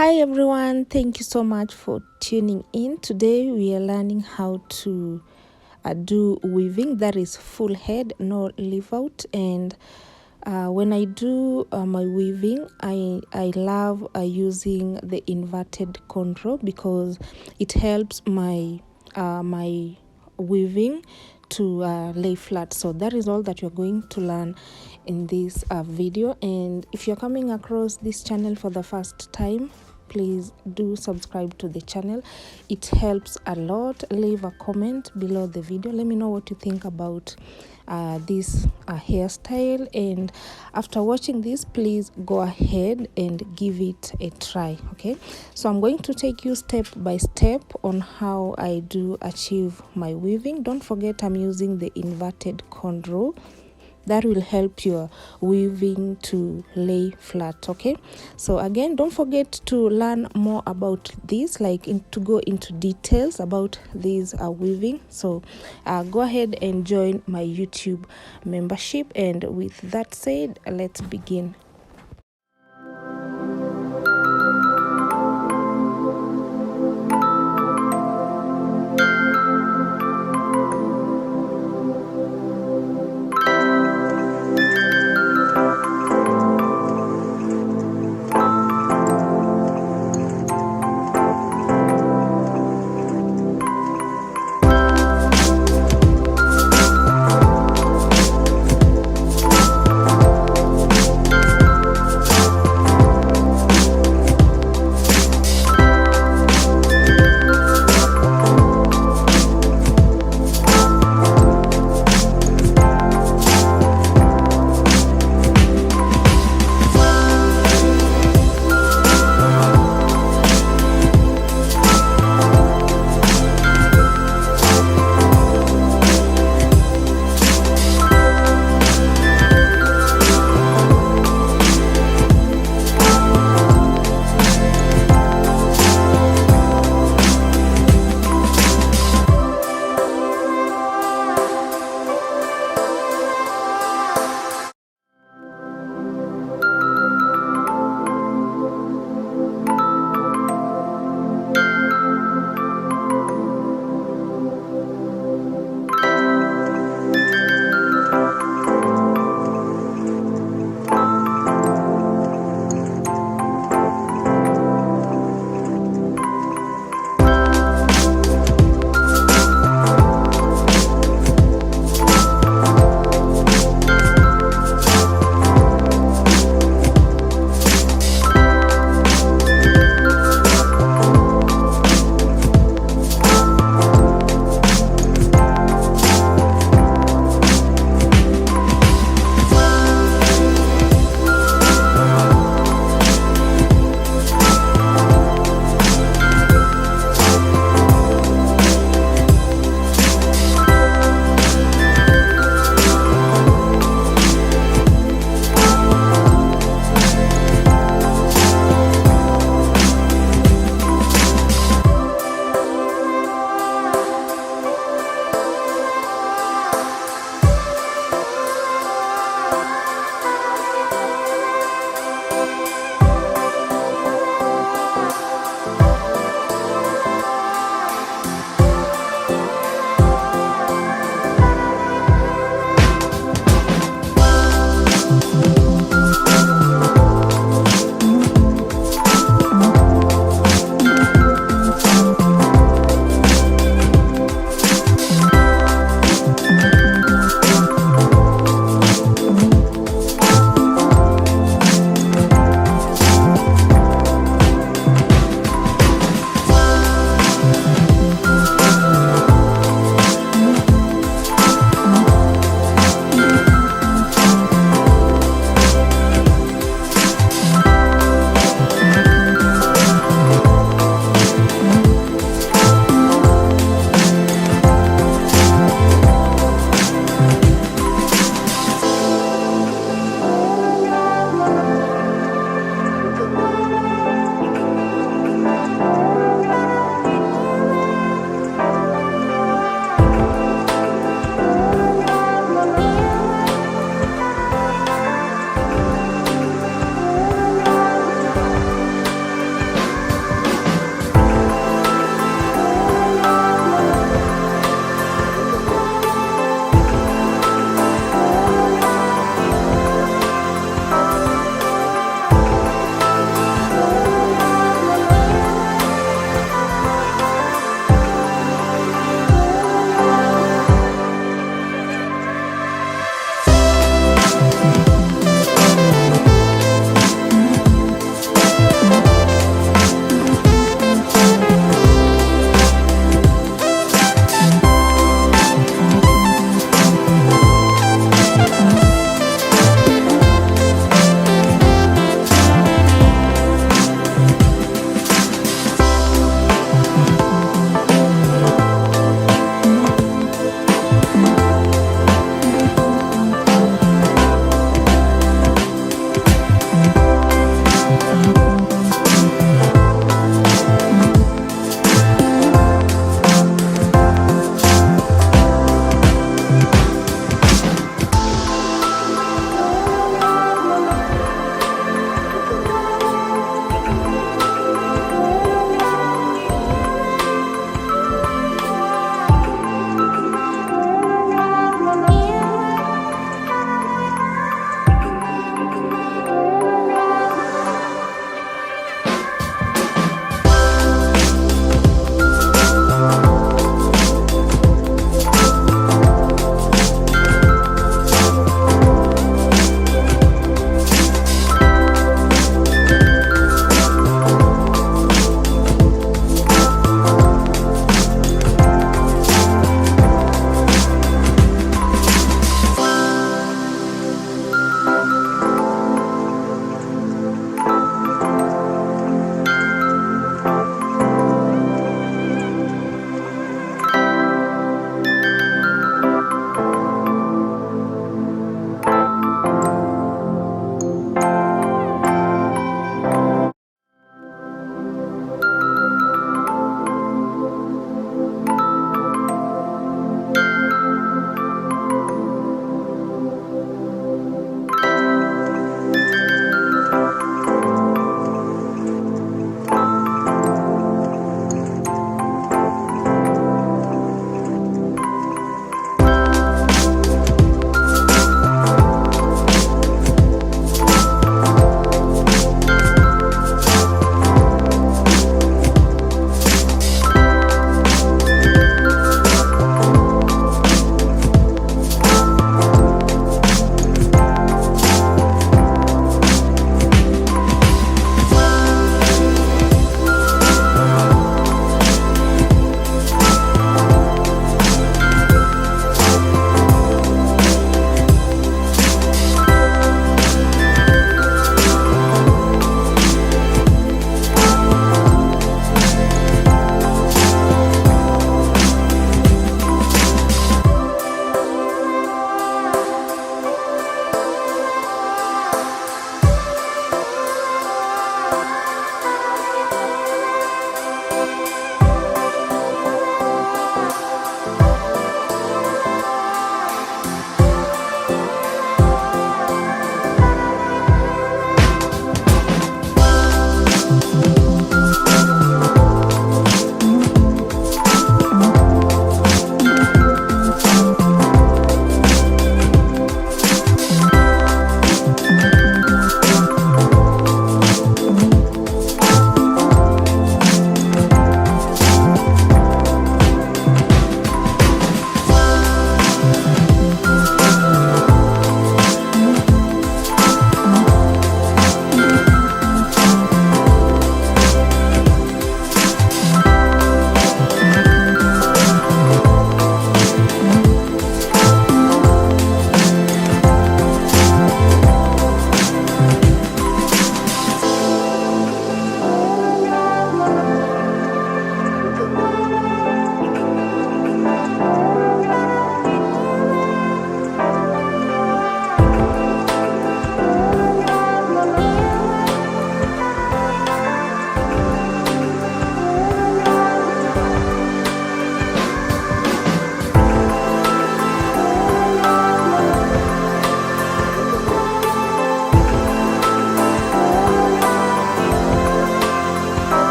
Hi everyone, thank you so much for tuning in. Today we are learning how to do weaving, that is full head, no leave out. And when I do my weaving, I love using the inverted control because it helps my weaving to lay flat. So that is all that you're going to learn in this video. And if you're coming across this channel for the first time, please do subscribe to the channel. It helps a lot. Leave a comment below the video. Let me know what you think about this hairstyle, and after watching this, please go ahead and give it a try. Okay, so I'm going to take you step by step on how I do achieve my weaving. Don't forget, I'm using the inverted cornrow. That will help your weaving to lay flat. Okay, so again, don't forget to learn more about this, like to go into details about this weaving. So go ahead and join my YouTube membership, and with that said, let's begin.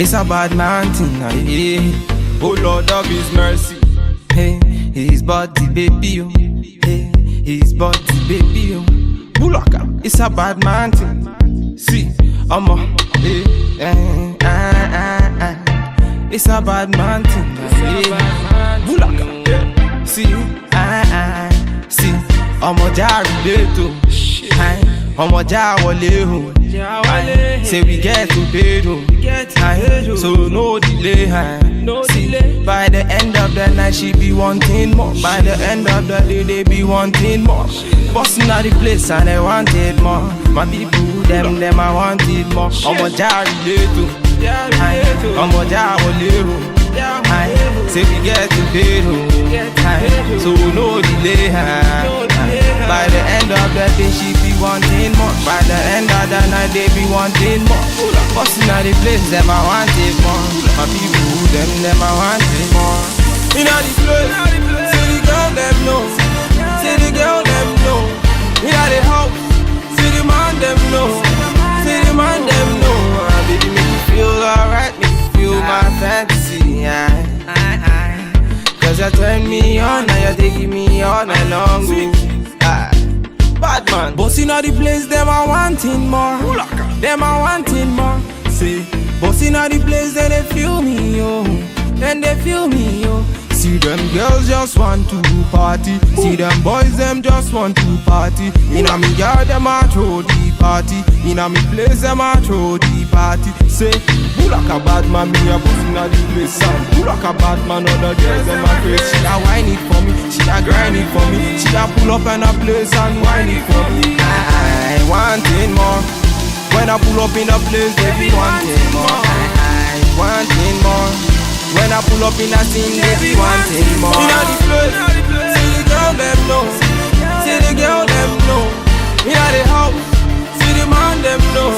It's a bad man thing, yeah. Oh Lord of His mercy. Hey, His body, baby, oh. Hey, His body, baby, oh. Bulaka, it's a bad man thing. See, I'm a, hey, it's a bad man thing, yeah. Bulaka, yeah. See, see, I'm a jari leto. I'm a jawale, say we get to bed, so no delay. See, by the end of the night she be wanting more. By the end of the day they be wanting more. Busting out the place and they wanted more. My people, them I wanted more. I'm a jari leto, I'm a jawale, say we get to bed, so no delay. By the end of the day she be wanting more. By the end of the night they be wanting more. Busting out the place, them I wanted more. My people, them I wanted more. In all the place, see the girl them know. See the girl them know. In all the house, see the man them know. See the man them know. Baby make me feel alright, make me feel my fantasy. Cause you turn me on, now you taking me all night long. Bad man, bossing all the place, them I wanting more. Them I wanting more. See, bossing all the place, then they feel me, yo. Then they feel me, yo. See them girls just want to party. See them boys, them just want to party. In a me yard, them a throw the party. In a me place, them a throw the party. Say, who like a bad man, me a bossing all the place. Who like a bad man, other girls, them a crazy. She a whine it for me, she a grind it for me. She a pull up in a place and whine it for me. I wanting more. When I pull up in a place, they be wanting more. I wanting more. When I pull up in a scene, they be wanting more. In all the place, see the girl them know. See the girl them know. In all the house, see the man them know.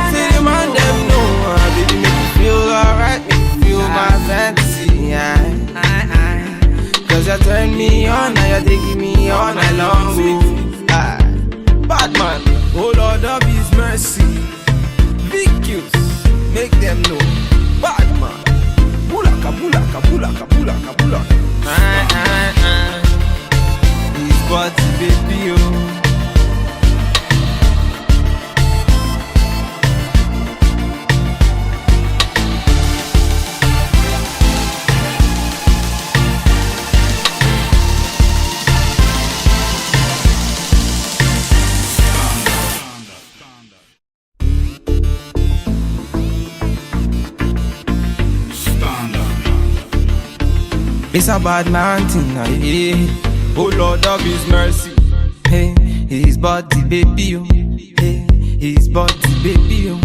See the man them know. Baby make me feel alright, make me feel my fantasy. Cause you turn me on, now you taking me all night long. Bad man, oh Lord of His mercy. Big use, make them know. Bad man. Bulaka, bulaka, bulaka, bulaka, bulaka. His body, baby, oh. It's a bad man thing, yeah. Oh Lord of His mercy. Hey, His body, baby, oh. Hey, His body, baby, oh.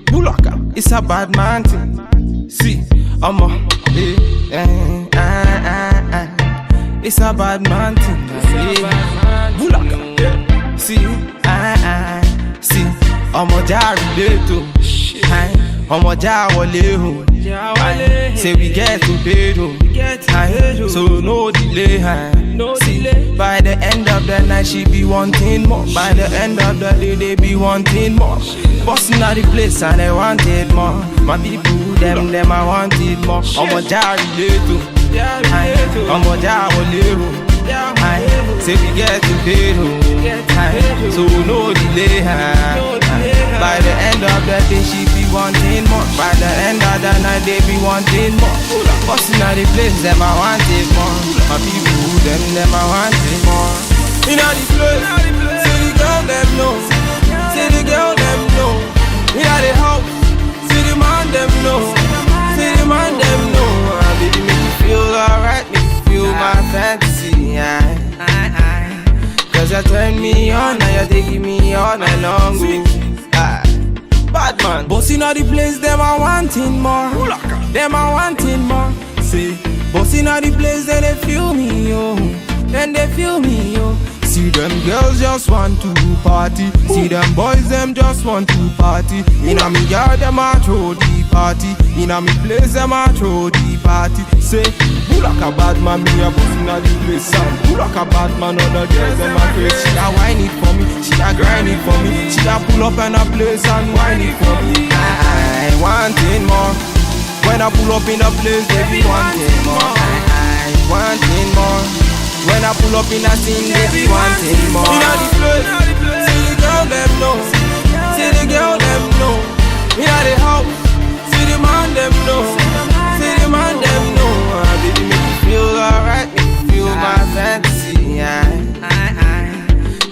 Bulaka, it's a bad man thing. See, I'm a, hey, it's a bad man thing, yeah. Bulaka, yeah. See, see, I'm a jari leto. I'm a jawale, say we get to bed, so no delay. See, by the end of the night she be wanting more. By the end of the day they be wanting more. Busting out the place and they wanted more. My people, them I wanted more. I'm a jari leto, I'm a jawale, say we get to bed, so no delay. By the end of the day she be wanting more. By the end of the night they be wanting more. Busting out the place, them I wanted more. My people, them I wanted more. In all the place, see the girl them know. See the girl them know. In all the house, see the man them know. See the man them know. Baby make me feel alright, make me feel my fantasy. Cause you turn me on, now you taking me all night long. Bad man, bossing all the place, them I wanting more. Them I wanting more. See, bossing all the place, then they feel me, yo. Then they feel me, yo. See them girls just want to party. See them boys, them just want to party. In a me yard, them a throw the party. In a me place, them a throw the party. Say, who like a bad man, me a bossing all the place. Who like a bad man, other girls, them a crazy. She a whine it for me, she a grind it for me. She a pull up in a place and whine it for me. I wanting more. When I pull up in a place, they be wanting more. I wanting more. When I pull up in a scene, they be wanting more. In the place, see the girl them know. See the girl them know. In the house, see the man them know. See the man them know. Baby make me feel alright, make me feel my fantasy.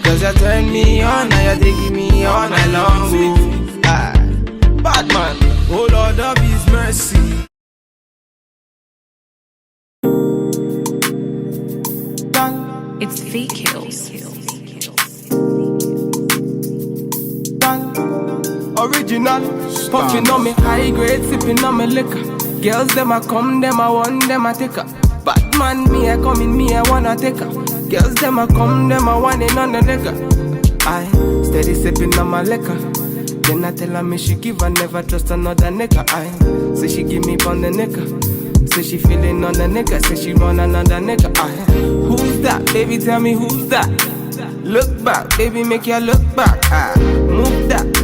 Cause you turn me on, now you're taking me all night long. Bad man, oh Lord of His mercy. It's fake hills. Original, puffing on me high grade, sipping on me liquor. Girls them a come, them a want, them a take her. Batman me a come in, me a wanna take her. Girls them a come, them a want it on the nigga. I steady sipping on my liquor. Then I tell her me she give her never trust another nigga. I say she give me on the nigga. Say she feeling on the nigga. Say she want another nigga. I who's that? Baby tell me who's that? Look back, baby make you look back. Move that.